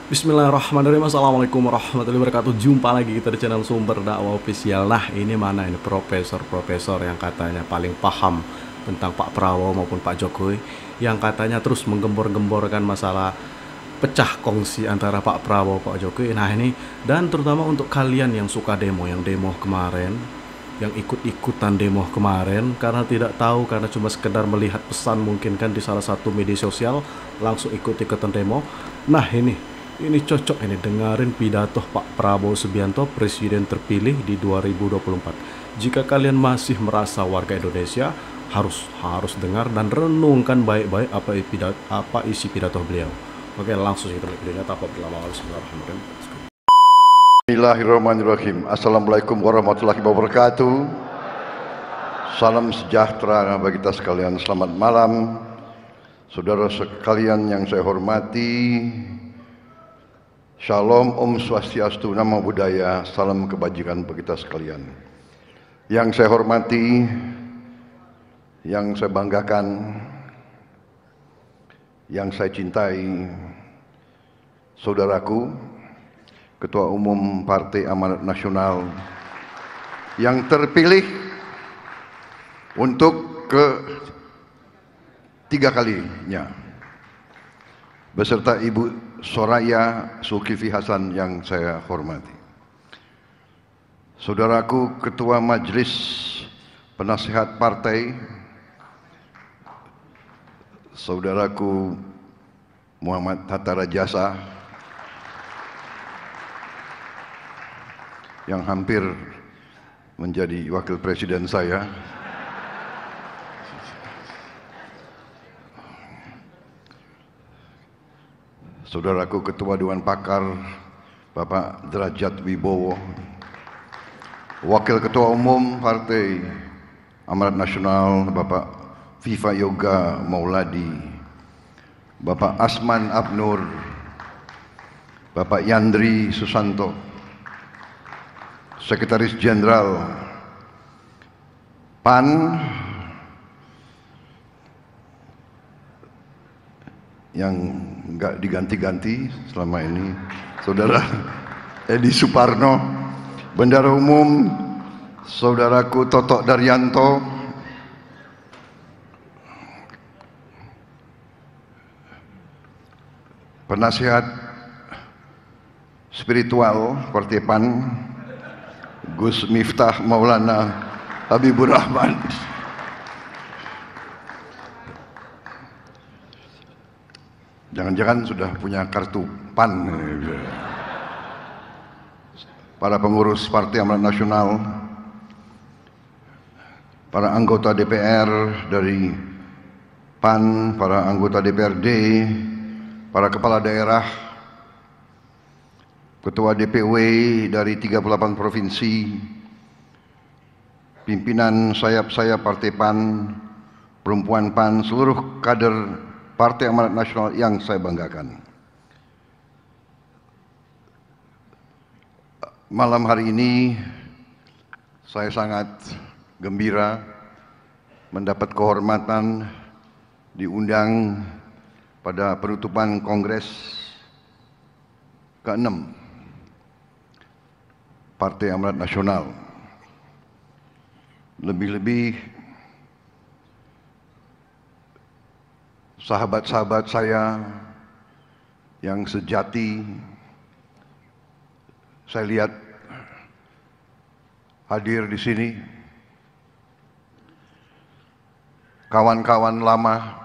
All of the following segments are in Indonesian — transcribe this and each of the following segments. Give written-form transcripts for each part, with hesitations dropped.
Bismillahirrahmanirrahim. Assalamualaikum warahmatullahi wabarakatuh. Jumpa lagi kita di channel Sumber Dakwah Official. Nah, ini mana ini profesor-profesor yang katanya paling paham tentang Pak Prabowo maupun Pak Jokowi, yang katanya terus menggembor-gemborkan masalah pecah kongsi antara Pak Prabowo Pak Jokowi. Nah, ini dan terutama untuk kalian yang suka demo, yang demo kemarin, yang ikut-ikutan demo kemarin karena tidak tahu, karena cuma sekedar melihat pesan mungkin kan di salah satu media sosial, langsung ikut-ikutan demo. Nah, ini cocok ini dengerin pidato Pak Prabowo Subianto, presiden terpilih di 2024. Jika kalian masih merasa warga Indonesia, harus dengar dan renungkan baik-baik apa isi pidato beliau. Oke, langsung kita lihat videonya tanpa berlama-lama. Bismillahirrahmanirrahim. Bismillahirrahmanirrahim. Assalamualaikum warahmatullahi wabarakatuh. Salam sejahtera bagi kita sekalian. Selamat malam, saudara sekalian yang saya hormati. Shalom, Om Swastiastu, Namo Buddhaya, salam kebajikan bagi kita sekalian. Yang saya hormati, yang saya banggakan, yang saya cintai, saudaraku, Ketua Umum Partai Amanat Nasional yang terpilih untuk ketiga kalinya, beserta Ibu Soraya Zulkifli Hasan yang saya hormati. Saudaraku Ketua Majelis Penasehat Partai, saudaraku Muhammad Hatta Rajasa, yang hampir menjadi wakil presiden saya, saudaraku Ketua Dewan Pakar Bapak Derajat Wibowo, Wakil Ketua Umum Partai Amanat Nasional Bapak Viva Yoga Mauladi, Bapak Asman Abnur, Bapak Yandri Susanto, Sekretaris Jenderal PAN yang nggak diganti-ganti selama ini, Saudara Edi Suparno, Bendara Umum Saudaraku Toto Daryanto, Penasihat Spiritual Partai PAN Gus Miftah Maulana Habibur Rahman, jangan-jangan sudah punya kartu PAN. Para pengurus Partai Amanat Nasional, para anggota DPR dari PAN, para anggota DPRD, para kepala daerah, Ketua DPW dari 38 provinsi, pimpinan sayap-sayap Partai PAN, perempuan PAN, seluruh kader Partai Amanat Nasional yang saya banggakan. Malam hari ini saya sangat gembira mendapat kehormatan diundang pada penutupan Kongres ke-6 Partai Amanat Nasional. Lebih-lebih sahabat-sahabat saya yang sejati saya lihat hadir di sini. Kawan-kawan lama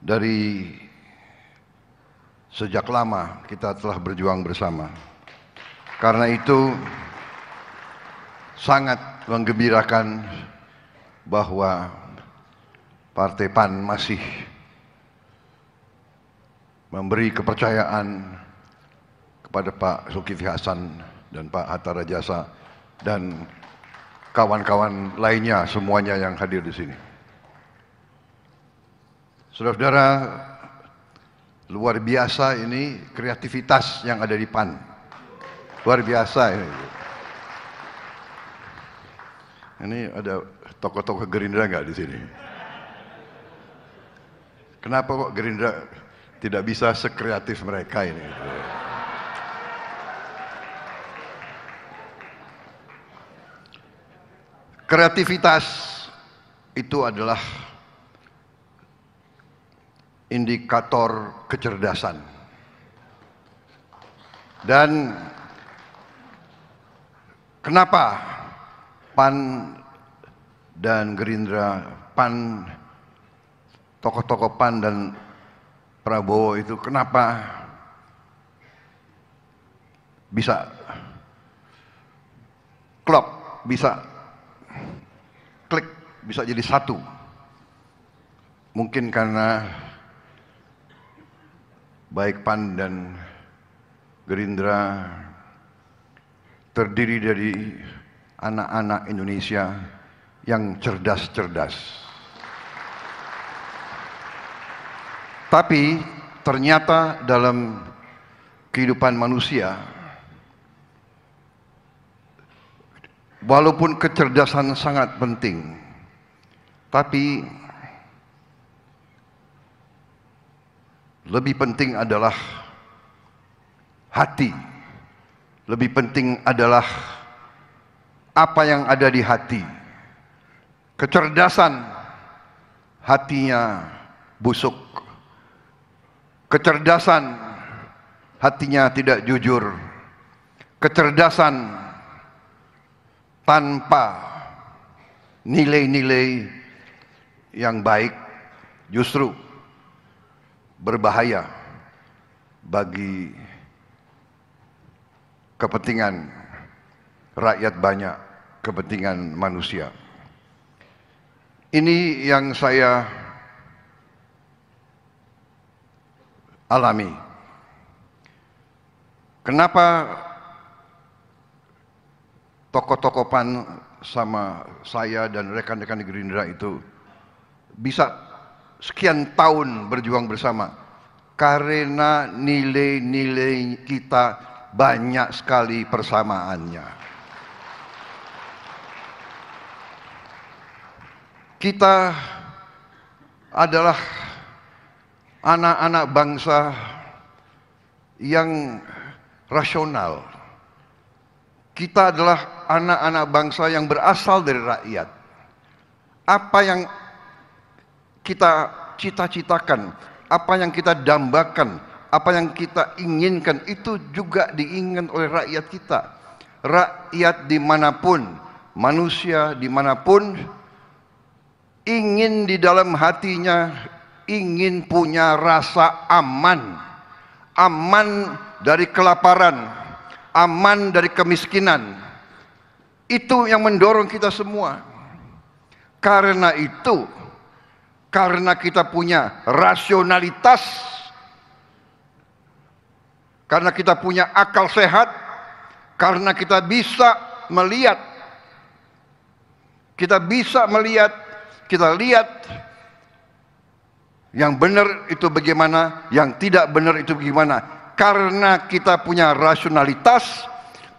dari sejak lama kita telah berjuang bersama. Karena itu sangat menggembirakan bahwa Partai PAN masih memberi kepercayaan kepada Pak Zulkifli Hasan dan Pak Hatta Rajasa dan kawan-kawan lainnya semuanya yang hadir di sini. Saudara-saudara, luar biasa ini kreativitas yang ada di PAN. Luar biasa ini. Ini ada tokoh-tokoh Gerindra nggak di sini? Kenapa kok Gerindra tidak bisa sekreatif mereka ini. Kreativitas itu adalah indikator kecerdasan. Dan kenapa PAN dan Gerindra, tokoh-tokoh PAN dan Prabowo itu kenapa bisa klop, bisa klik, bisa jadi satu? Mungkin karena baik PAN dan Gerindra terdiri dari anak-anak Indonesia yang cerdas-cerdas. Tapi ternyata dalam kehidupan manusia, walaupun kecerdasan sangat penting, tapi lebih penting adalah hati. Lebih penting adalah apa yang ada di hati. Kecerdasan, hatinya busuk. Kecerdasan, hatinya tidak jujur. Kecerdasan tanpa nilai-nilai yang baik justru berbahaya bagi kepentingan rakyat banyak, kepentingan manusia. Ini yang saya alami. Kenapa tokoh-tokoh PAN sama saya dan rekan-rekan di Gerindra itu bisa sekian tahun berjuang bersama? Karena nilai-nilai kita banyak sekali persamaannya. Kita adalah anak-anak bangsa yang rasional. Kita adalah anak-anak bangsa yang berasal dari rakyat. Apa yang kita cita-citakan, apa yang kita dambakan, apa yang kita inginkan, itu juga diinginkan oleh rakyat kita. Rakyat dimanapun, manusia dimanapun, ingin di dalam hatinya, ingin punya rasa aman. Aman dari kelaparan, aman dari kemiskinan. Itu yang mendorong kita semua. Karena itu, karena kita punya rasionalitas, karena kita punya akal sehat, karena kita bisa melihat, kita lihat yang benar itu bagaimana, yang tidak benar itu bagaimana. Karena kita punya rasionalitas,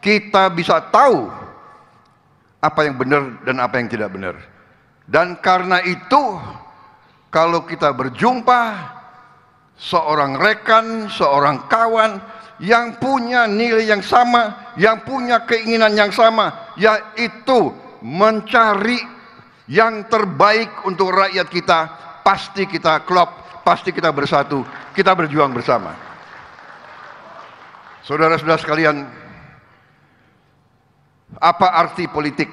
kita bisa tahu apa yang benar dan apa yang tidak benar. Dan karena itu, kalau kita berjumpa seorang rekan, seorang kawan yang punya nilai yang sama, yang punya keinginan yang sama, yaitu mencari yang terbaik untuk rakyat kita, pasti kita klop, pasti kita bersatu, kita berjuang bersama. Saudara-saudara sekalian, apa arti politik?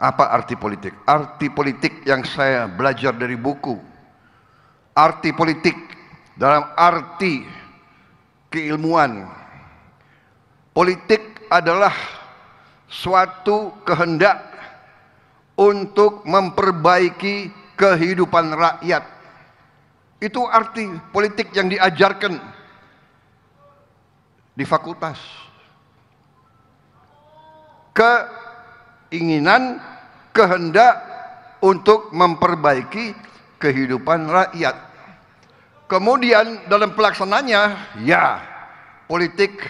Apa arti politik? Arti politik yang saya belajar dari buku. Arti politik dalam arti keilmuan. Politik adalah suatu kehendak untuk memperbaiki kehidupan rakyat. Itu arti politik yang diajarkan di fakultas. Keinginan, kehendak untuk memperbaiki kehidupan rakyat. Kemudian dalam pelaksananya, ya, politik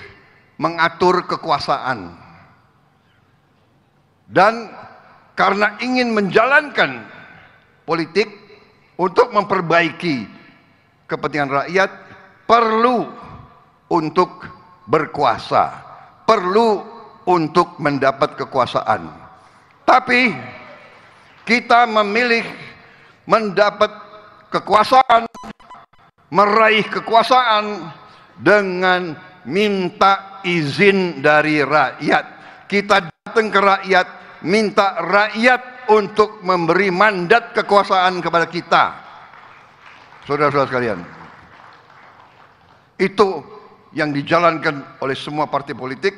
mengatur kekuasaan. Dan karena ingin menjalankan politik untuk memperbaiki kepentingan rakyat perlu untuk berkuasa, perlu untuk mendapat kekuasaan. Tapi kita memilih mendapat kekuasaan, meraih kekuasaan dengan minta izin dari rakyat. Kita datang ke rakyat, minta rakyat untuk memberi mandat kekuasaan kepada kita. Saudara-saudara sekalian, itu yang dijalankan oleh semua partai politik,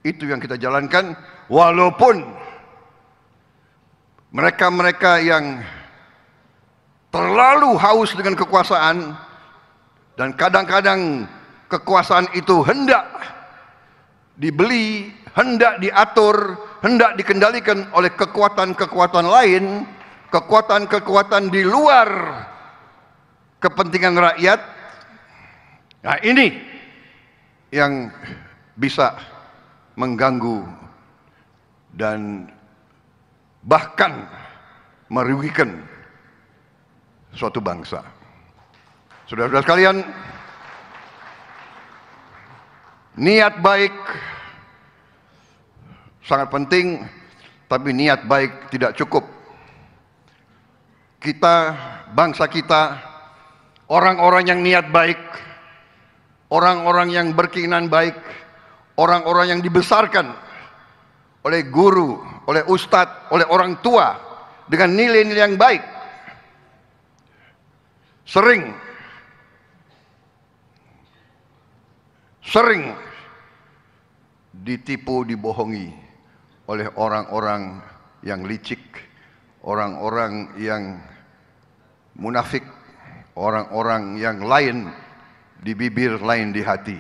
itu yang kita jalankan, walaupun mereka-mereka yang terlalu haus dengan kekuasaan dan kadang-kadang kekuasaan itu hendak dibeli, hendak diatur, hendak dikendalikan oleh kekuatan-kekuatan lain, kekuatan-kekuatan di luar kepentingan rakyat. Nah, ini yang bisa mengganggu dan bahkan merugikan suatu bangsa. Saudara-saudara sekalian, niat baik sangat penting, tapi niat baik tidak cukup. Kita, bangsa kita, orang-orang yang niat baik, orang-orang yang berkeinginan baik, orang-orang yang dibesarkan oleh guru, oleh ustadz, oleh orang tua dengan nilai-nilai yang baik, sering ditipu, dibohongi oleh orang-orang yang licik, orang-orang yang munafik, orang-orang yang lain di bibir, lain di hati.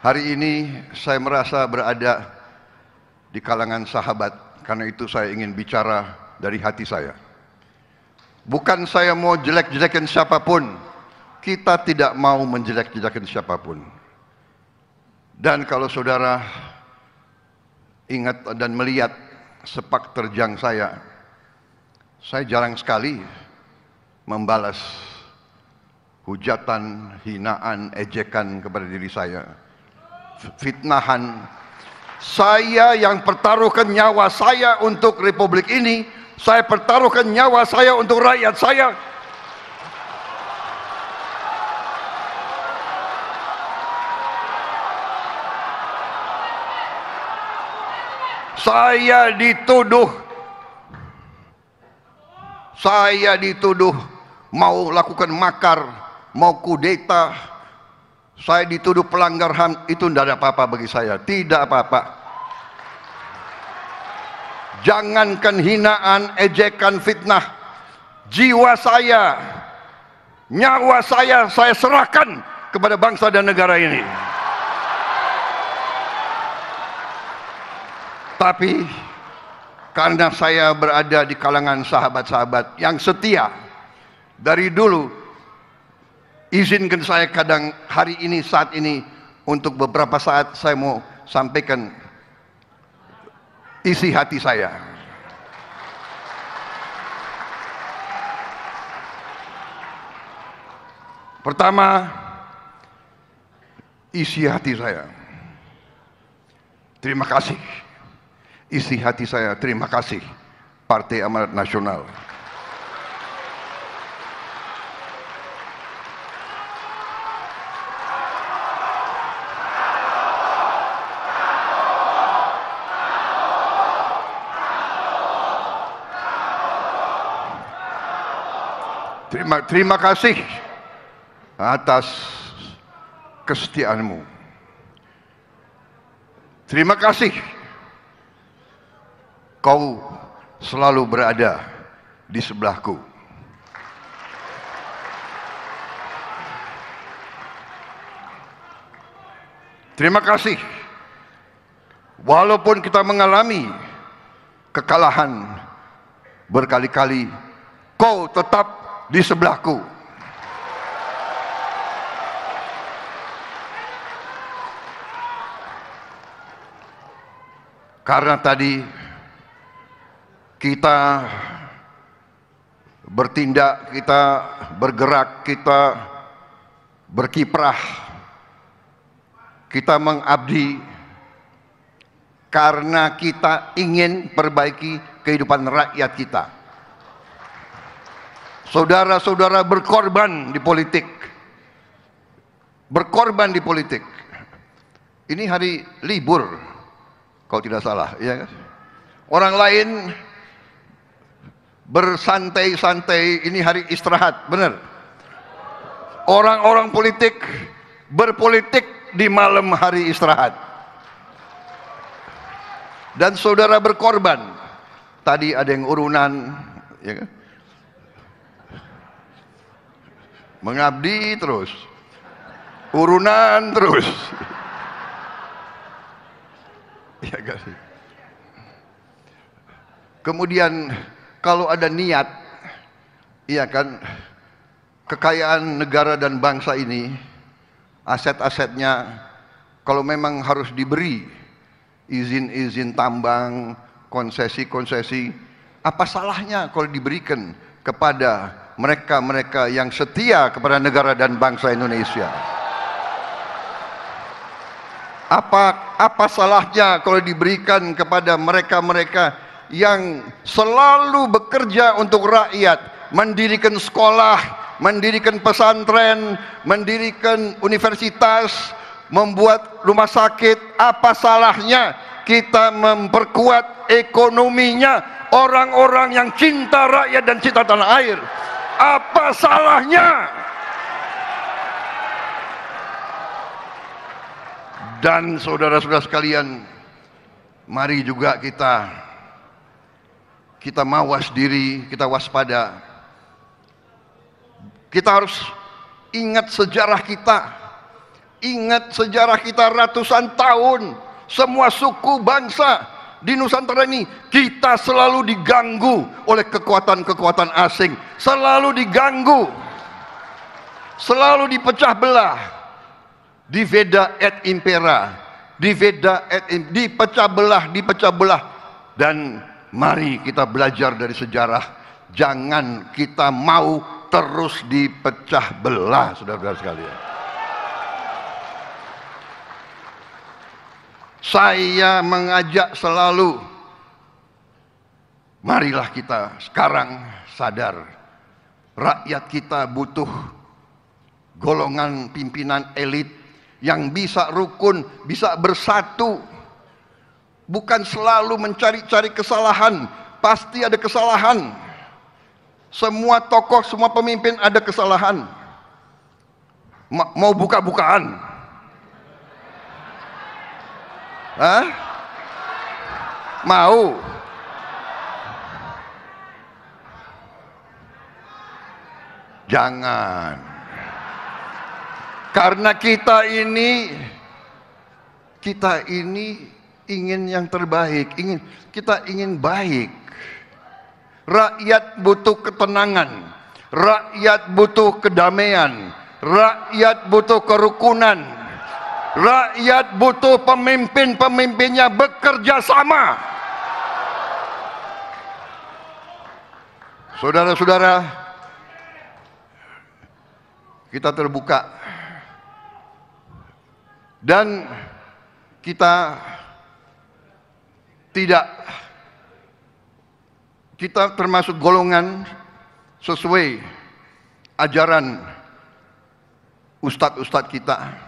Hari ini saya merasa berada di kalangan sahabat, karena itu saya ingin bicara dari hati saya. Bukan saya mau jelek-jelekan siapapun, kita tidak mau menjelek-jelekan siapapun. Dan kalau saudara ingat dan melihat sepak terjang saya jarang sekali membalas hujatan, hinaan, ejekan kepada diri saya, fitnahan. Saya yang pertaruhkan nyawa saya untuk republik ini, saya pertaruhkan nyawa saya untuk rakyat saya. Saya dituduh mau lakukan makar, mau kudeta. Saya dituduh pelanggar HAM, itu tidak ada apa-apa bagi saya, tidak apa-apa. Jangankan hinaan, ejekan, fitnah, jiwa saya, nyawa saya serahkan kepada bangsa dan negara ini. Tapi karena saya berada di kalangan sahabat-sahabat yang setia dari dulu, izinkan saya kadang hari ini, saat ini, untuk beberapa saat saya mau sampaikan isi hati saya. Pertama, isi hati saya. Terima kasih. Isi hati saya, terima kasih Partai Amanat Nasional. Terima kasih atas kesetiaanmu. Terima kasih kau selalu berada di sebelahku. Terima kasih, walaupun kita mengalami kekalahan berkali-kali, kau tetap di sebelahku. Karena tadi kita bertindak, kita bergerak, kita berkiprah, kita mengabdi karena kita ingin perbaiki kehidupan rakyat kita. Saudara-saudara berkorban di politik. Berkorban di politik. Ini hari libur, kalau tidak salah, ya kan? Orang lain bersantai-santai, ini hari istirahat, benar? Orang-orang politik berpolitik di malam hari istirahat. Dan saudara berkorban. Tadi ada yang urunan, ya kan? Mengabdi terus, urunan terus. Ya kan? Kemudian kalau ada niat, iya kan, kekayaan negara dan bangsa ini, aset-asetnya, kalau memang harus diberi izin-izin tambang, konsesi-konsesi, apa salahnya kalau diberikan kepada mereka-mereka yang setia kepada negara dan bangsa Indonesia? Apa salahnya kalau diberikan kepada mereka-mereka yang selalu bekerja untuk rakyat, mendirikan sekolah, mendirikan pesantren, mendirikan universitas, membuat rumah sakit? Apa salahnya kita memperkuat ekonominya orang-orang yang cinta rakyat dan cinta tanah air? Apa salahnya? Dan saudara-saudara sekalian, mari juga kita mawas diri, kita waspada. Kita harus ingat sejarah kita. Ingat sejarah kita ratusan tahun. Semua suku bangsa di Nusantara ini kita selalu diganggu oleh kekuatan-kekuatan asing, selalu diganggu, selalu dipecah belah, diveda et impera, dipecah belah, dan mari kita belajar dari sejarah, jangan kita mau terus dipecah belah, saudara-saudara sekalian. Saya mengajak selalu, marilah kita sekarang sadar, rakyat kita butuh golongan pimpinan elit yang bisa rukun, bisa bersatu, bukan selalu mencari-cari kesalahan. Pasti ada kesalahan, semua tokoh, semua pemimpin ada kesalahan. Mau buka-bukaan? Hah? Mau? Jangan. Karena kita ini ingin yang terbaik, kita ingin baik. Rakyat butuh ketenangan, rakyat butuh kedamaian, rakyat butuh kerukunan. Rakyat butuh pemimpin-pemimpinnya bekerja sama. Saudara-saudara, kita terbuka dan kita termasuk golongan sesuai ajaran ustadz-ustadz kita,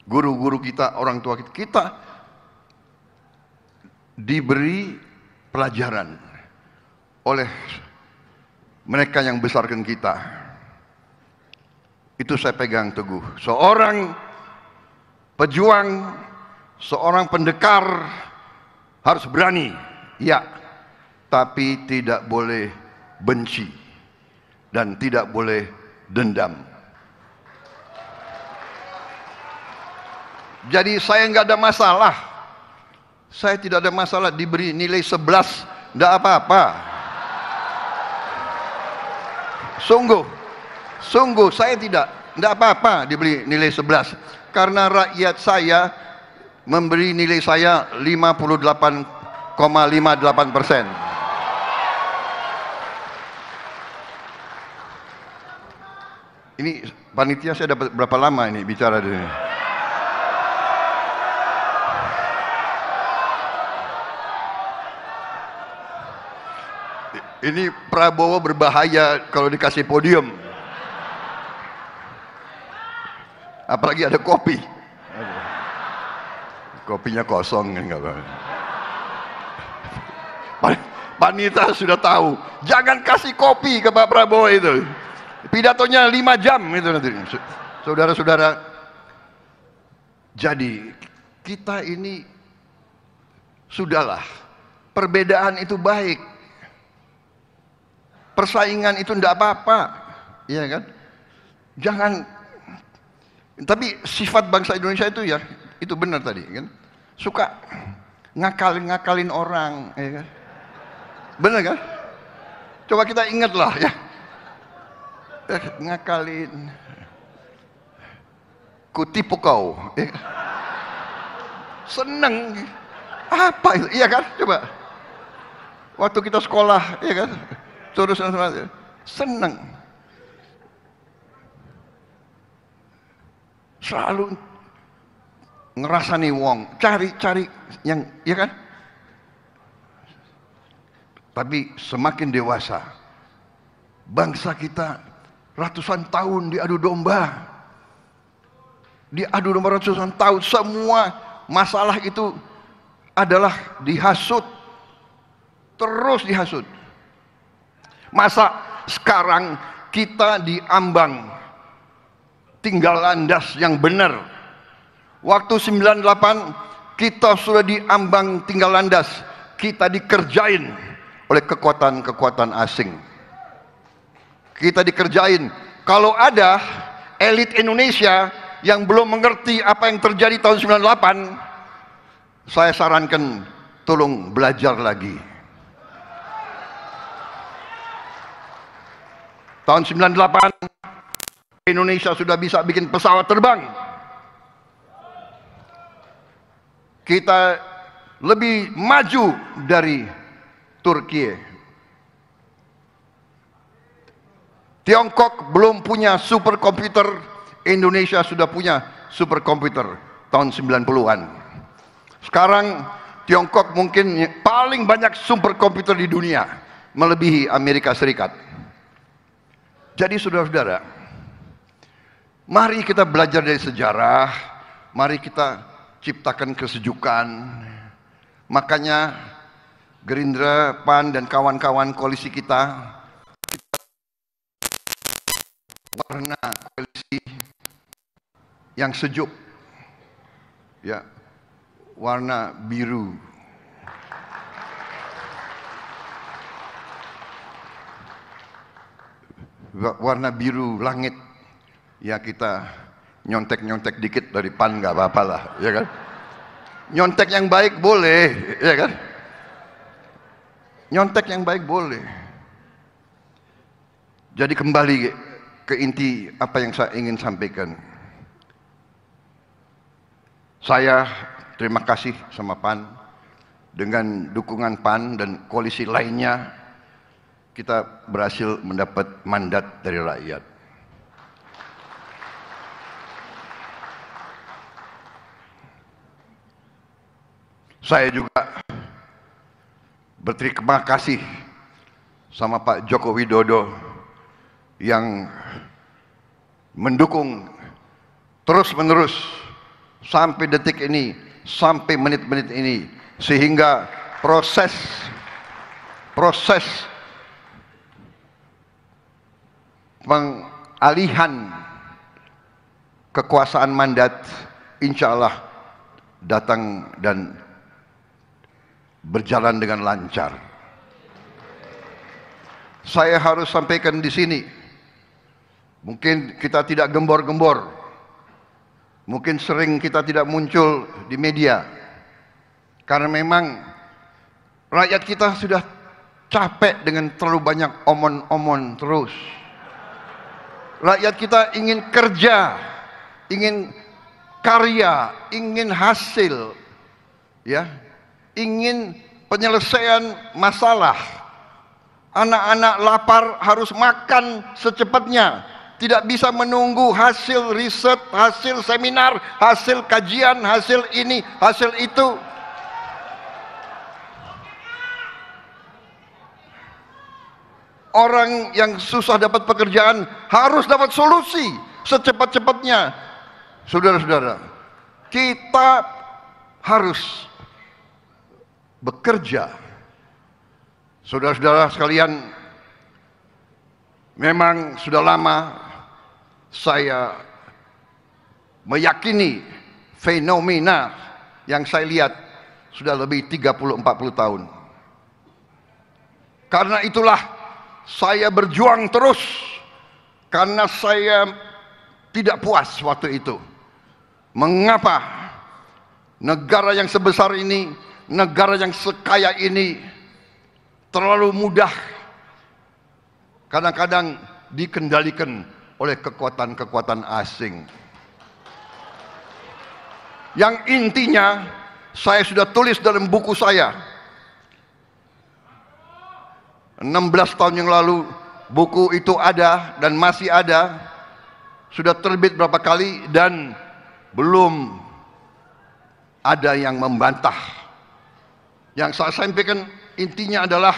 guru-guru kita, orang tua kita. Kita diberi pelajaran oleh mereka yang besarkan kita. Itu saya pegang teguh. Seorang pejuang, seorang pendekar harus berani, ya, tapi tidak boleh benci dan tidak boleh dendam. Jadi saya nggak ada masalah. Saya tidak ada masalah diberi nilai 11, nggak apa-apa. Sungguh saya nggak apa-apa diberi nilai 11. Karena rakyat saya memberi nilai saya 58,58%. Ini panitia saya dapat berapa lama ini bicara di sini? Ini Prabowo berbahaya kalau dikasih podium. Apalagi ada kopi. Kopinya kosong kan, nggak apa-apa. Panitia sudah tahu, jangan kasih kopi ke Pak Prabowo itu. Pidatonya 5 jam itu nanti. Saudara-saudara, jadi kita ini sudahlah, perbedaan itu baik. Persaingan itu enggak apa-apa, iya kan? Jangan, tapi sifat bangsa Indonesia itu ya, itu benar tadi kan? Suka ngakalin orang, ya kan? Benar kan? Coba kita ingatlah ya. Ngakalin. Kutipu kau. Ya. Seneng. Apa itu? Iya kan? Coba. Waktu kita sekolah, ya kan? Terus seneng. Selalu ngerasani wong, cari-cari yang, ya kan? Tapi semakin dewasa, bangsa kita ratusan tahun diadu domba. Diadu domba ratusan tahun, semua masalah itu adalah dihasut. Terus dihasut. Masa sekarang kita diambang tinggal landas yang benar. Waktu 98 kita sudah diambang tinggal landas. Kita dikerjain oleh kekuatan-kekuatan asing. Kita dikerjain. Kalau ada elit Indonesia yang belum mengerti apa yang terjadi tahun 98, saya sarankan tolong belajar lagi. Tahun 98 Indonesia sudah bisa bikin pesawat terbang. Kita lebih maju dari Turki. Tiongkok belum punya superkomputer, Indonesia sudah punya superkomputer tahun 90-an. Sekarang Tiongkok mungkin paling banyak superkomputer di dunia, melebihi Amerika Serikat. Jadi saudara-saudara, mari kita belajar dari sejarah, mari kita ciptakan kesejukan. Makanya Gerindra, PAN dan kawan-kawan koalisi kita warna koalisi yang sejuk, ya, warna biru. Warna biru langit, ya kita nyontek-nyontek dikit dari PAN nggak apa-apa lah, ya kan? Nyontek yang baik boleh, ya kan? Nyontek yang baik boleh. Jadi kembali ke inti apa yang saya ingin sampaikan. Saya terima kasih sama PAN. Dengan dukungan PAN dan koalisi lainnya, kita berhasil mendapat mandat dari rakyat. Saya juga berterima kasih sama Pak Joko Widodo yang mendukung terus-menerus sampai detik ini, sampai menit-menit ini, sehingga proses pengalihan kekuasaan mandat insya Allah datang dan berjalan dengan lancar. Saya harus sampaikan di sini, mungkin kita tidak gembor-gembor, mungkin sering kita tidak muncul di media, karena memang rakyat kita sudah capek dengan terlalu banyak omon-omon terus. Rakyat kita ingin kerja, ingin karya, ingin hasil, ya, ingin penyelesaian masalah. Anak-anak lapar harus makan secepatnya, tidak bisa menunggu hasil riset, hasil seminar, hasil kajian, hasil ini, hasil itu. Orang yang susah dapat pekerjaan harus dapat solusi secepat-cepatnya. Saudara-saudara, kita harus bekerja. Saudara-saudara sekalian, memang sudah lama saya meyakini fenomena yang saya lihat sudah lebih 30-40 tahun. Karena itulah saya berjuang terus, karena saya tidak puas waktu itu. Mengapa negara yang sebesar ini, negara yang sekaya ini terlalu mudah kadang-kadang dikendalikan oleh kekuatan-kekuatan asing. Yang intinya saya sudah tulis dalam buku saya 16 tahun yang lalu. Buku itu ada dan masih ada, sudah terbit berapa kali dan belum ada yang membantah. Yang saya sampaikan intinya adalah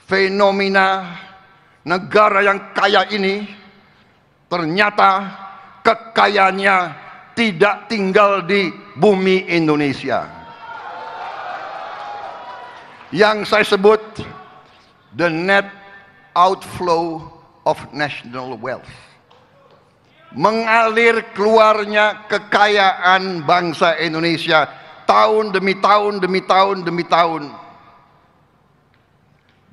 fenomena negara yang kaya ini ternyata kekayaannya tidak tinggal di bumi Indonesia. Yang saya sebut the net outflow of national wealth. Mengalir keluarnya kekayaan bangsa Indonesia tahun demi tahun demi tahun demi tahun.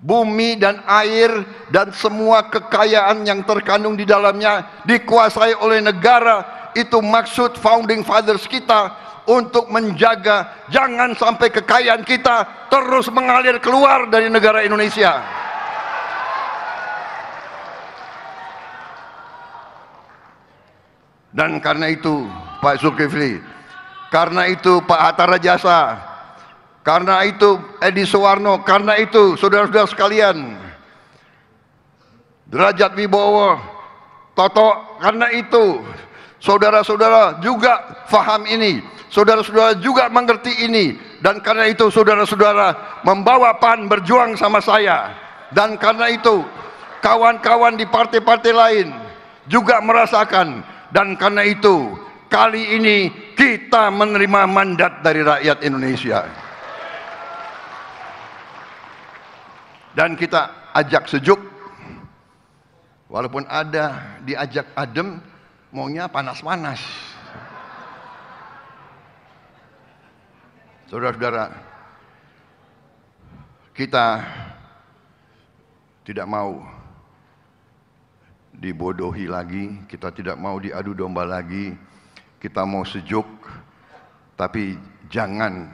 Bumi dan air dan semua kekayaan yang terkandung di dalamnya dikuasai oleh negara. Itu maksud founding fathers kita untuk menjaga jangan sampai kekayaan kita terus mengalir keluar dari negara Indonesia. Dan karena itu Pak Zulkifli, karena itu Pak Hatta Rajasa, karena itu Edi Suwarno, karena itu saudara-saudara sekalian, Derajat Wibowo, Toto, karena itu saudara-saudara juga faham ini, saudara-saudara juga mengerti ini, dan karena itu saudara-saudara membawa PAN berjuang sama saya, dan karena itu kawan-kawan di partai-partai lain juga merasakan, dan karena itu kali ini kita menerima mandat dari rakyat Indonesia. Dan kita ajak sejuk, walaupun ada diajak adem, maunya panas-panas. Saudara-saudara, kita tidak mau dibodohi lagi, kita tidak mau diadu domba lagi, kita mau sejuk, tapi jangan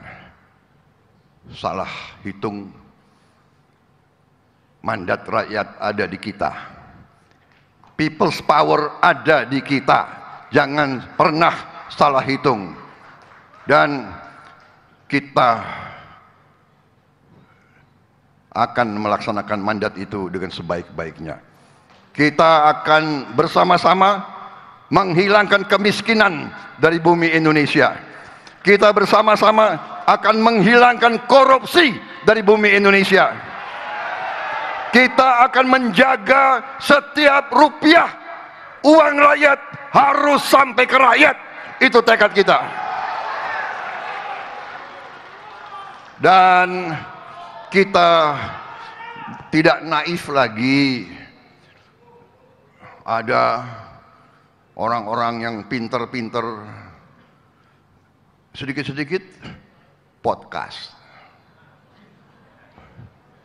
salah hitung. Mandat rakyat ada di kita, people's power ada di kita, jangan pernah salah hitung. Dan kita akan melaksanakan mandat itu dengan sebaik-baiknya. Kita akan bersama-sama menghilangkan kemiskinan dari bumi Indonesia. Kita bersama-sama akan menghilangkan korupsi dari bumi Indonesia. Kita akan menjaga setiap rupiah uang rakyat harus sampai ke rakyat. Itu tekad kita. Dan kita tidak naif lagi. Ada orang-orang yang pinter-pinter sedikit-sedikit podcast.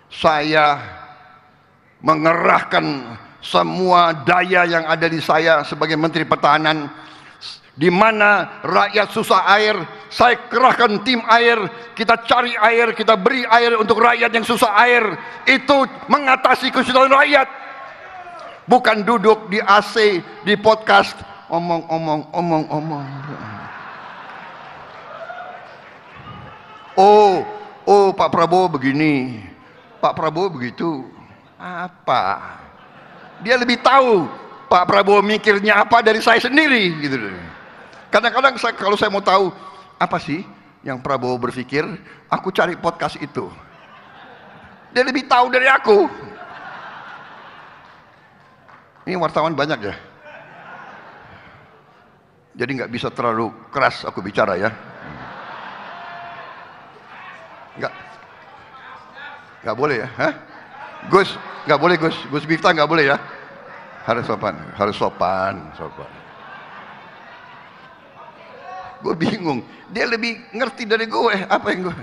Saya mengerahkan semua daya yang ada di saya sebagai Menteri Pertahanan. Di mana rakyat susah air, saya kerahkan tim air, kita cari air, kita beri air untuk rakyat yang susah air. Itu mengatasi kesusahan rakyat. Bukan duduk di AC, di podcast, omong-omong. Oh, Pak Prabowo begini, Pak Prabowo begitu. Apa? Dia lebih tahu Pak Prabowo mikirnya apa dari saya sendiri gitu. Kadang-kadang kalau saya mau tahu apa sih yang Prabowo berpikir, aku cari podcast itu. Dia lebih tahu dari aku. Ini wartawan banyak ya. Jadi nggak bisa terlalu keras aku bicara ya. Nggak boleh ya. Hah? Gus, nggak boleh Gus. Gus Miftah nggak boleh ya. Harus sopan, harus sopan. Gue bingung. Dia lebih ngerti dari gue. Apa yang gue?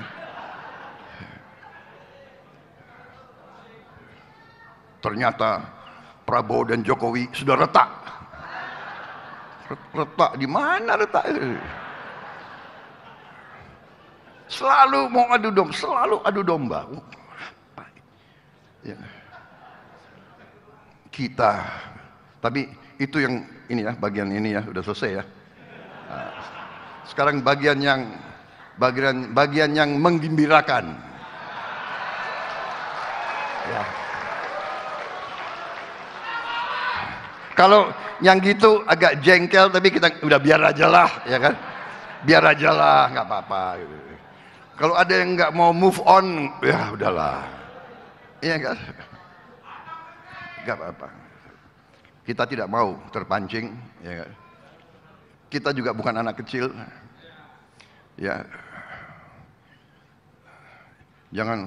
Ternyata Prabowo dan Jokowi sudah retak. Retak di mana retak? Selalu mau adu domba, selalu adu domba. Ya. Kita, tapi itu yang ini ya, bagian ini ya, udah selesai ya. Nah, sekarang bagian yang menggembirakan. Ya. Kalau yang gitu agak jengkel, tapi kita udah biar aja lah, ya kan? Biar aja lah, nggak apa-apa. Kalau ada yang nggak mau move on, ya udahlah, iya kan? Nggak apa-apa. Kita tidak mau terpancing, ya kan? Kita juga bukan anak kecil, ya. Jangan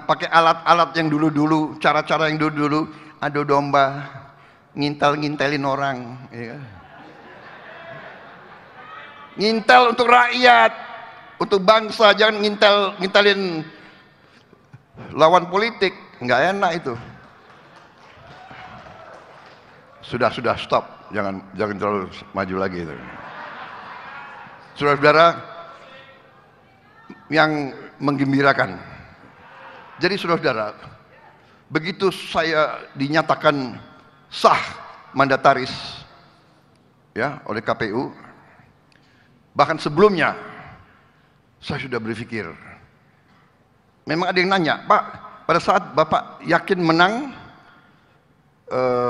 pakai alat-alat yang dulu-dulu, cara-cara yang dulu-dulu. Adu domba, ngintel-ngintelin orang, ya. Ngintel untuk rakyat, untuk bangsa, jangan ngintelin lawan politik, nggak enak itu. Sudah stop, jangan terlalu maju lagi itu. Saudara-saudara yang menggembirakan. Jadi saudara-saudara, begitu saya dinyatakan sah mandataris ya oleh KPU, bahkan sebelumnya saya sudah berpikir, memang ada yang nanya, Pak, pada saat Bapak yakin menang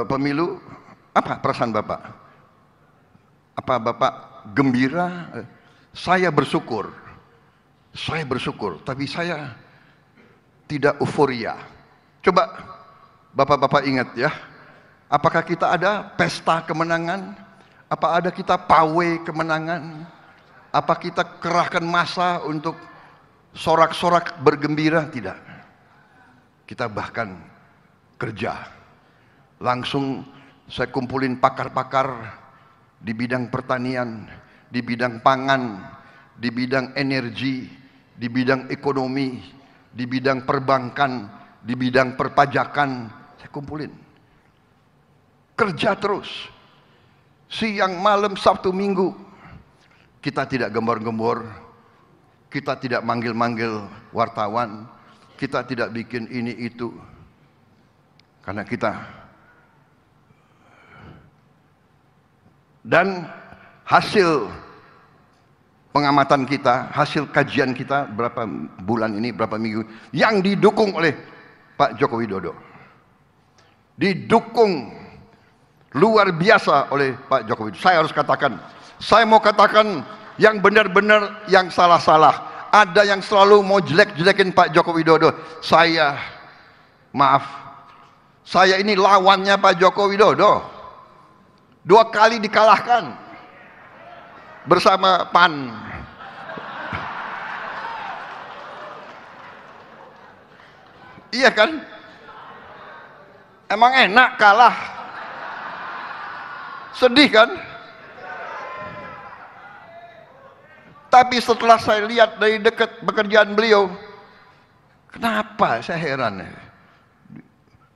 pemilu, apa perasaan Bapak? Apa Bapak gembira? Saya bersyukur, tapi saya tidak euforia. Coba Bapak-Bapak ingat ya, apakah kita ada pesta kemenangan? Apa ada kita pawai kemenangan? Apa kita kerahkan massa untuk sorak-sorak bergembira? Tidak. Kita bahkan kerja. Langsung saya kumpulin pakar-pakar di bidang pertanian, di bidang pangan, di bidang energi, di bidang ekonomi, di bidang perbankan, di bidang perpajakan, saya kumpulin. Kerja terus. Siang, malam, Sabtu, Minggu. Kita tidak gembor-gembor. Kita tidak manggil-manggil wartawan. Kita tidak bikin ini itu. Karena kita. Dan hasil pengamatan kita, hasil kajian kita berapa bulan ini, berapa minggu, yang didukung oleh Pak Joko Widodo, didukung luar biasa oleh Pak Joko Widodo. Saya harus katakan, saya mau katakan yang benar-benar, yang salah-salah. Ada yang selalu mau jelek-jelekin Pak Joko Widodo. Maaf, saya ini lawannya Pak Joko Widodo. 2 kali dikalahkan bersama PAN. Iya kan? Emang enak kalah? Sedih kan? Tapi setelah saya lihat dari dekat pekerjaan beliau, kenapa? Saya heran.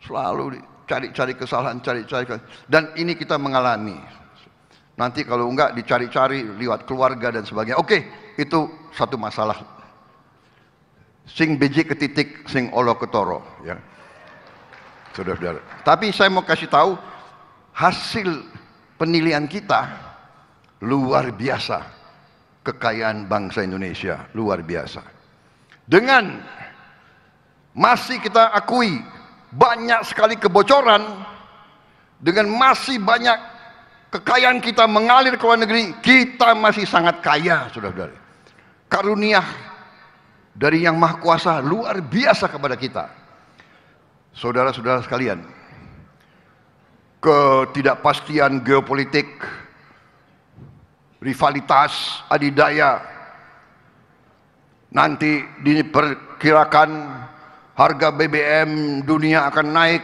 Selalu cari-cari kesalahan, dan ini kita mengalami. Nanti kalau enggak dicari-cari lewat keluarga dan sebagainya. Oke, itu satu masalah. Sing beji ketitik, sing olo ketoro, ya. Saudara-saudara. Tapi saya mau kasih tahu hasil penilaian kita luar biasa. Kekayaan bangsa Indonesia luar biasa. Dengan masih kita akui banyak sekali kebocoran, Dengan masih banyak kekayaan kita mengalir ke luar negeri, kita masih sangat kaya, saudara-saudara. Karunia dari Yang Maha Kuasa luar biasa kepada kita. Saudara-saudara sekalian, ketidakpastian geopolitik, rivalitas, adidaya, nanti diperkirakan harga BBM dunia akan naik.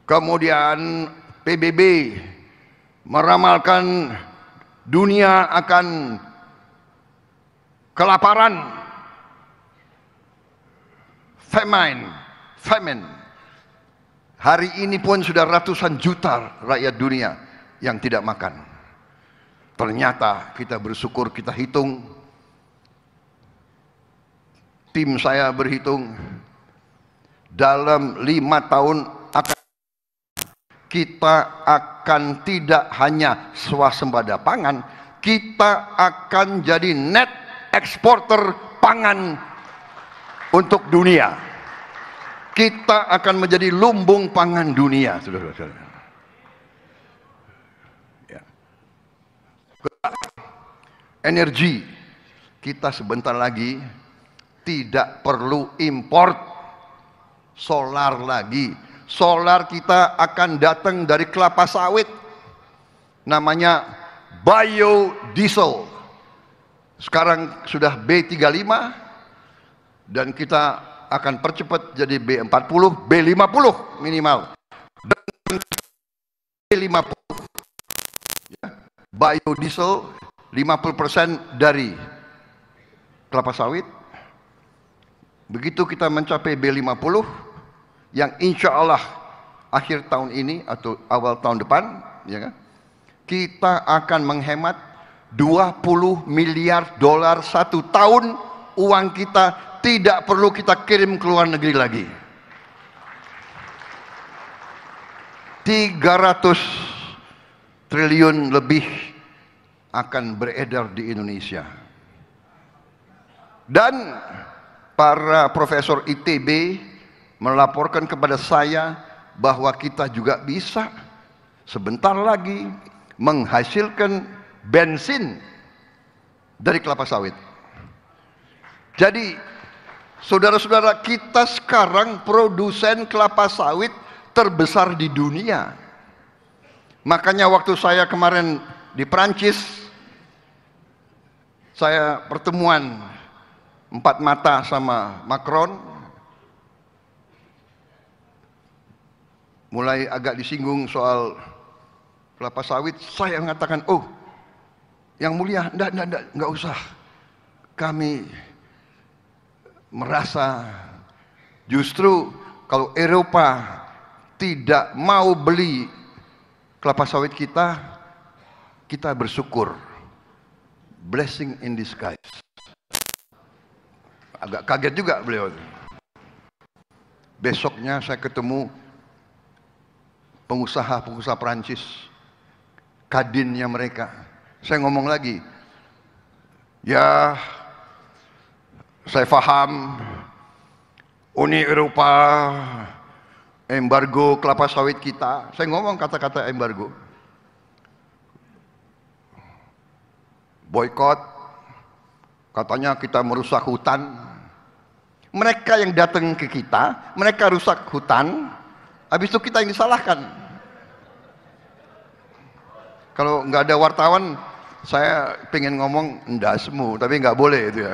Kemudian PBB meramalkan dunia akan kelaparan, famine. Hari ini pun sudah ratusan juta rakyat dunia yang tidak makan. Ternyata kita bersyukur, kita hitung, tim saya berhitung, dalam 5 tahun kita akan tidak hanya swasembada pangan, kita akan jadi net eksporter pangan untuk dunia. Kita akan menjadi lumbung pangan dunia, saudara-saudara. Ya. Energi, kita sebentar lagi tidak perlu import solar lagi. Solar kita akan datang dari kelapa sawit, namanya biodiesel. Sekarang sudah B35 dan kita akan percepat jadi B40, B50 minimal. Dan B50 ya, biodiesel 50% dari kelapa sawit. Begitu kita mencapai B50, yang insya Allah akhir tahun ini atau awal tahun depan, ya kan, kita akan menghemat 20 miliar dolar satu tahun. Uang kita tidak perlu kita kirim ke luar negeri lagi. 300 triliun lebih akan beredar di Indonesia. Dan para profesor ITB melaporkan kepada saya bahwa kita juga bisa sebentar lagi menghasilkan bensin dari kelapa sawit. Jadi saudara-saudara, kita sekarang produsen kelapa sawit terbesar di dunia. Makanya waktu saya kemarin di Prancis, saya pertemuan 4 mata sama Macron, mulai agak disinggung soal kelapa sawit. Saya mengatakan, oh yang mulia, enggak usah. Kami merasa justru kalau Eropa tidak mau beli kelapa sawit kita, kita bersyukur. Blessing in disguise. Agak kaget juga beliau. Besoknya saya ketemu pengusaha-pengusaha Prancis, kadinnya mereka. Saya ngomong lagi, ya saya paham Uni Eropa embargo kelapa sawit kita. Saya ngomong kata-kata embargo, boykot, katanya kita merusak hutan. Mereka yang datang ke kita, mereka rusak hutan, habis itu kita yang disalahkan. Kalau nggak ada wartawan, saya pengen ngomong ndasmu, tapi nggak boleh itu ya.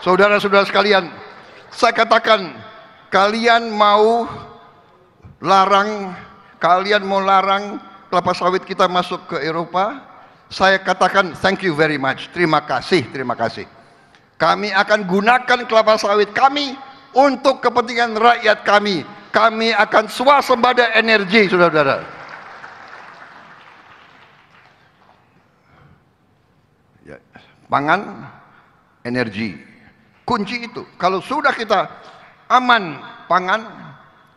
Saudara-saudara sekalian, saya katakan, kalian mau larang kelapa sawit kita masuk ke Eropa, saya katakan thank you very much, terima kasih. Kami akan gunakan kelapa sawit kami untuk kepentingan rakyat kami. Kami akan swasembada energi, saudara-saudara. Ya, pangan, energi, kunci itu. Kalau sudah kita aman pangan,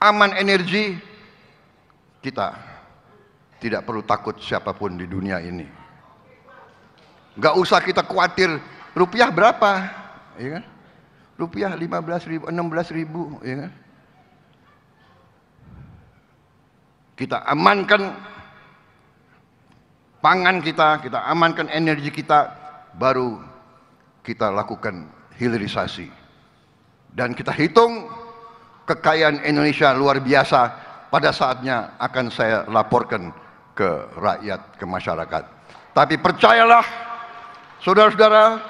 aman energi, kita tidak perlu takut siapapun di dunia ini. Gak usah kita khawatir rupiah berapa? Ya kan? Rupiah 15.000, 16.000, ya kan? Kita amankan pangan kita amankan energi kita, baru kita lakukan hilirisasi. Dan kita hitung kekayaan Indonesia luar biasa, pada saatnya akan saya laporkan ke rakyat, ke masyarakat. Tapi percayalah, saudara-saudara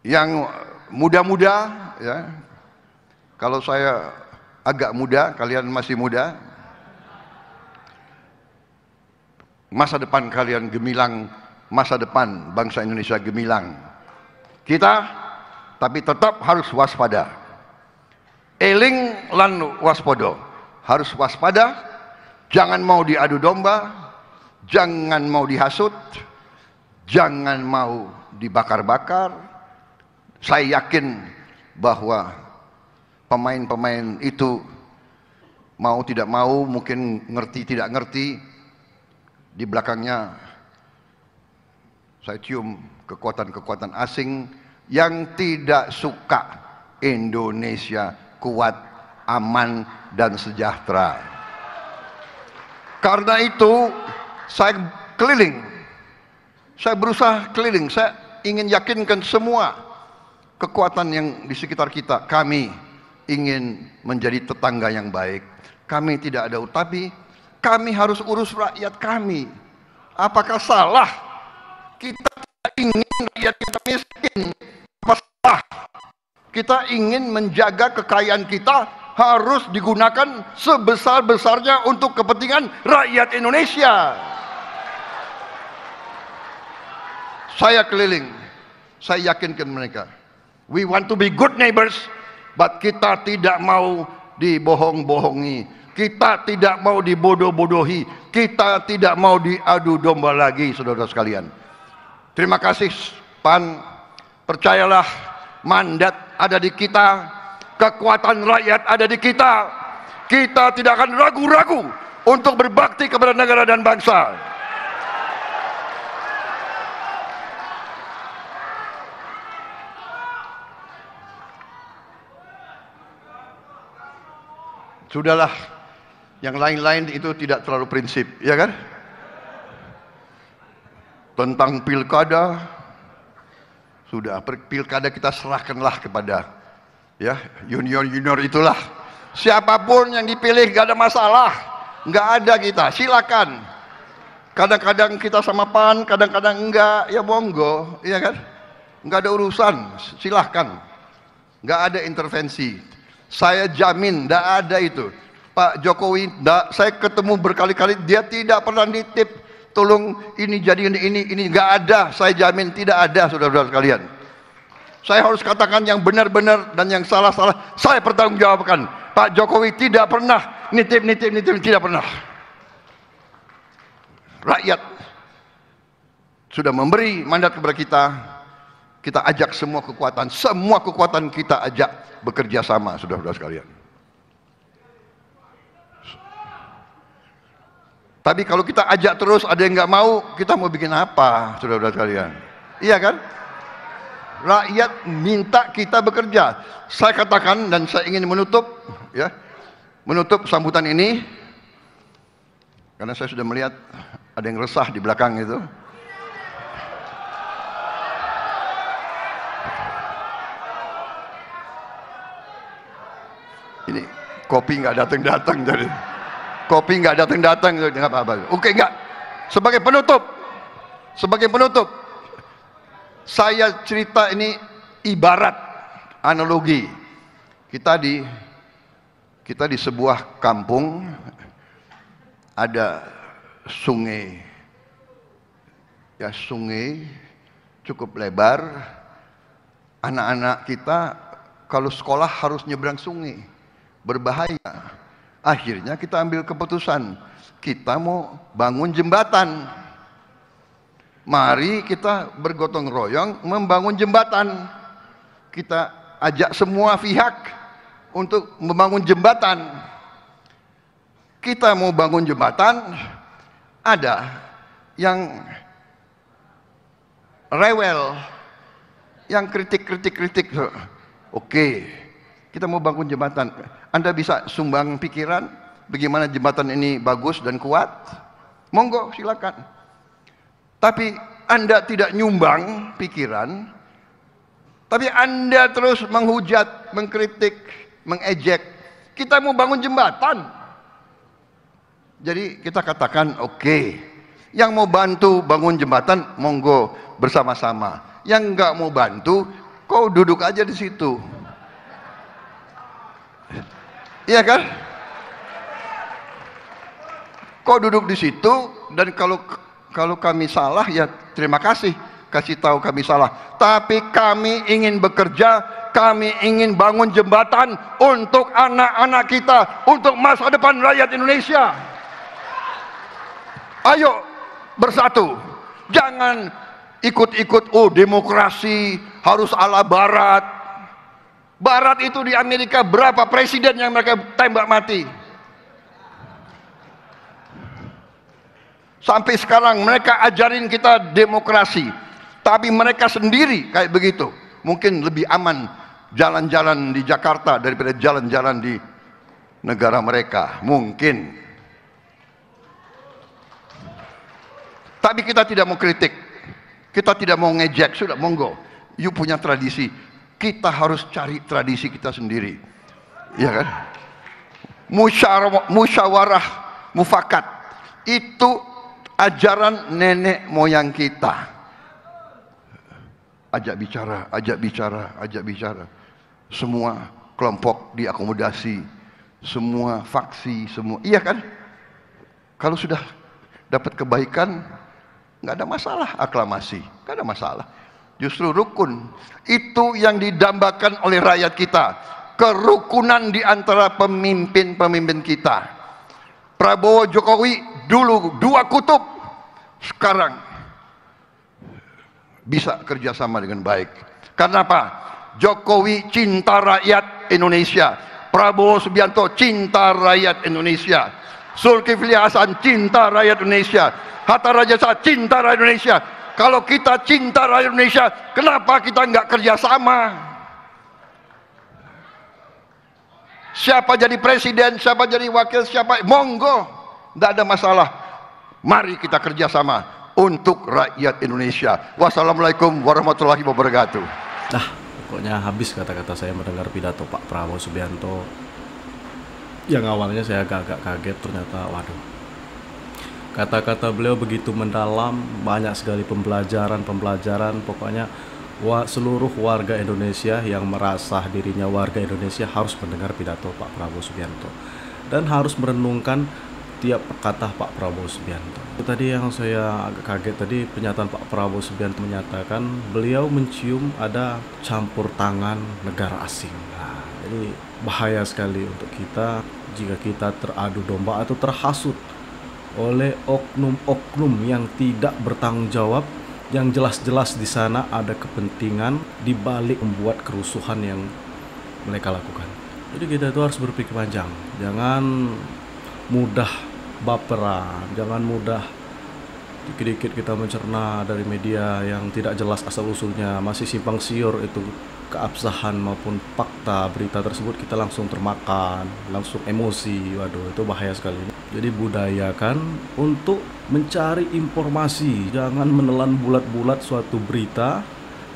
yang muda-muda, ya, kalau saya agak muda, kalian masih muda, masa depan kalian gemilang, masa depan bangsa Indonesia gemilang. Kita tapi tetap harus waspada. Eling lan waspodo, harus waspada, jangan mau diadu domba, jangan mau dihasut, jangan mau dibakar-bakar. Saya yakin bahwa pemain-pemain itu mau tidak mau, mungkin ngerti tidak ngerti, di belakangnya saya cium kekuatan-kekuatan asing yang tidak suka Indonesia kuat, aman, dan sejahtera. Karena itu saya keliling, saya berusaha keliling, saya ingin yakinkan semua kekuatan yang di sekitar kita, kami ingin menjadi tetangga yang baik. Kami tidak ada utapi, kami harus urus rakyat kami. Apakah salah kita tidak ingin rakyat kita miskin? Apa salah kita ingin menjaga kekayaan kita harus digunakan sebesar-besarnya untuk kepentingan rakyat Indonesia? Saya keliling, saya yakinkan mereka, we want to be good neighbors, but kita tidak mau dibohong-bohongi, kita tidak mau dibodoh-bodohi, kita tidak mau diadu domba lagi, saudara sekalian. Terima kasih PAN, percayalah, mandat ada di kita, kekuatan rakyat ada di kita. Kita tidak akan ragu-ragu untuk berbakti kepada negara dan bangsa. Sudahlah, yang lain-lain itu tidak terlalu prinsip, ya kan? Tentang pilkada, sudah pilkada kita serahkanlah kepada ya junior itulah. Siapapun yang dipilih gak ada masalah, nggak ada kita, silakan. Kadang-kadang kita sama PAN, kadang-kadang enggak, ya monggo, ya kan? Nggak ada urusan, silahkan. Nggak ada intervensi. Saya jamin, tidak ada itu. Pak Jokowi, saya ketemu berkali-kali, dia tidak pernah nitip, tolong ini jadi ini, nggak ada. Saya jamin tidak ada, saudara-saudara sekalian. Saya harus katakan yang benar-benar dan yang salah-salah, saya pertanggungjawabkan. Pak Jokowi tidak pernah nitip, tidak pernah. Rakyat sudah memberi mandat kepada kita. Kita ajak semua kekuatan kita ajak bekerja sama, saudara-saudara sekalian. Tapi kalau kita ajak terus ada yang nggak mau, kita mau bikin apa, saudara-saudara sekalian? Iya kan? Rakyat minta kita bekerja. Saya katakan dan saya ingin menutup sambutan ini, karena saya sudah melihat ada yang resah di belakang itu. Ini kopi nggak datang jadi kopi nggak datang nggak apa-apa. Oke, nggak. Sebagai penutup, saya cerita ini ibarat analogi. Kita di sebuah kampung, ada sungai, ya sungai cukup lebar. Anak-anak kita kalau sekolah harus nyebrang sungai, berbahaya. Akhirnya kita ambil keputusan, kita mau bangun jembatan. Mari kita bergotong royong membangun jembatan. Kita ajak semua pihak untuk membangun jembatan. Kita mau bangun jembatan, ada yang rewel, yang kritik. Oke, kita mau bangun jembatan. Anda bisa sumbang pikiran bagaimana jembatan ini bagus dan kuat? Monggo, silakan. Tapi Anda tidak nyumbang pikiran, tapi Anda terus menghujat, mengkritik, mengejek. Kita mau bangun jembatan. Jadi kita katakan oke. Yang mau bantu bangun jembatan, monggo bersama-sama. Yang nggak mau bantu, kau duduk aja di situ. Iya kan? Kau duduk di situ, dan kalau kami salah ya terima kasih, kasih tahu kami salah. Tapi kami ingin bekerja, kami ingin bangun jembatan untuk anak-anak kita, untuk masa depan rakyat Indonesia. Ayo bersatu, jangan ikut-ikut, oh demokrasi harus ala Barat. Barat itu di Amerika berapa presiden yang mereka tembak mati? Sampai sekarang mereka ajarin kita demokrasi, tapi mereka sendiri kayak begitu. Mungkin lebih aman jalan-jalan di Jakarta daripada jalan-jalan di negara mereka, mungkin. Tapi kita tidak mau kritik, kita tidak mau ngejek, sudah monggo. You punya tradisi, kita harus cari tradisi kita sendiri, ya kan? Musyawarah mufakat itu ajaran nenek moyang kita. Ajak bicara. Semua kelompok diakomodasi, semua faksi, semua, iya kan? Kalau sudah dapat kebaikan, nggak ada masalah aklamasi, nggak ada masalah. Justru rukun itu yang didambakan oleh rakyat kita, kerukunan di antara pemimpin-pemimpin kita. Prabowo Jokowi dulu dua kutub, sekarang bisa kerjasama dengan baik. Karena apa? Jokowi cinta rakyat Indonesia, Prabowo Subianto cinta rakyat Indonesia, Zulkifli Hasan cinta rakyat Indonesia, Hatta Rajasa cinta rakyat Indonesia. Kalau kita cinta rakyat Indonesia, kenapa kita nggak kerjasama? Siapa jadi presiden, siapa jadi wakil, siapa, monggo, tidak ada masalah. Mari kita kerjasama untuk rakyat Indonesia. Wassalamualaikum warahmatullahi wabarakatuh. Nah, pokoknya habis kata-kata saya mendengar pidato Pak Prabowo Subianto. Yang awalnya saya agak kaget, ternyata waduh, kata-kata beliau begitu mendalam, banyak sekali pembelajaran. Pokoknya seluruh warga Indonesia yang merasa dirinya warga Indonesia harus mendengar pidato Pak Prabowo Subianto dan harus merenungkan tiap kata Pak Prabowo Subianto. Itu tadi yang saya agak kaget tadi, pernyataan Pak Prabowo Subianto menyatakan beliau mencium ada campur tangan negara asing. Nah, jadi bahaya sekali untuk kita jika kita teradu domba atau terhasut oleh oknum-oknum yang tidak bertanggung jawab, yang jelas-jelas di sana ada kepentingan di balik membuat kerusuhan yang mereka lakukan. Jadi kita itu harus berpikir panjang, jangan mudah baperan, jangan mudah dikit-dikit kita mencerna dari media yang tidak jelas asal-usulnya, masih simpang siur itu keabsahan maupun fakta berita tersebut, kita langsung termakan, langsung emosi. Waduh, itu bahaya sekali. Jadi budayakan untuk mencari informasi, jangan menelan bulat-bulat suatu berita,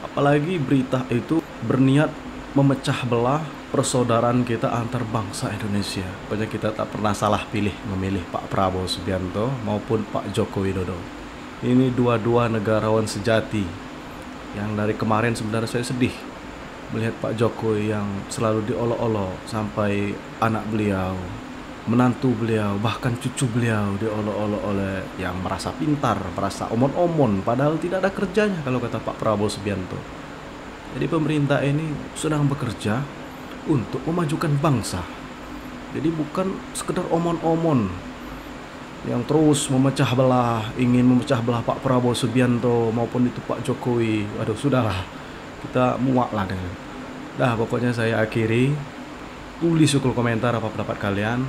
apalagi berita itu berniat memecah belah persaudaraan kita antar bangsa Indonesia. Pokoknya kita tak pernah salah memilih Pak Prabowo Subianto maupun Pak Joko Widodo. Ini dua-dua negarawan sejati yang dari kemarin sebenarnya saya sedih melihat Pak Jokowi yang selalu diolok-olok, sampai anak beliau, menantu beliau, bahkan cucu beliau diolok-olok oleh yang merasa pintar, merasa omon-omon, padahal tidak ada kerjanya kalau kata Pak Prabowo Subianto. Jadi pemerintah ini sedang bekerja untuk memajukan bangsa. Jadi bukan sekedar omon-omon yang terus memecah belah, ingin memecah belah Pak Prabowo Subianto maupun itu Pak Jokowi. Waduh, sudahlah, kita muak lah dengan. Dah, pokoknya saya akhiri. Tulis di kolom komentar apa pendapat kalian,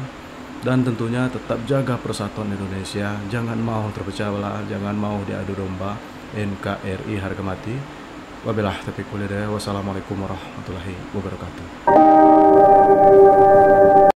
dan tentunya tetap jaga persatuan Indonesia. Jangan mau terpecah belah, jangan mau diadu domba. NKRI harga mati. Wabillahi taufiq wal hidayah. Wassalamualaikum warahmatullahi wabarakatuh.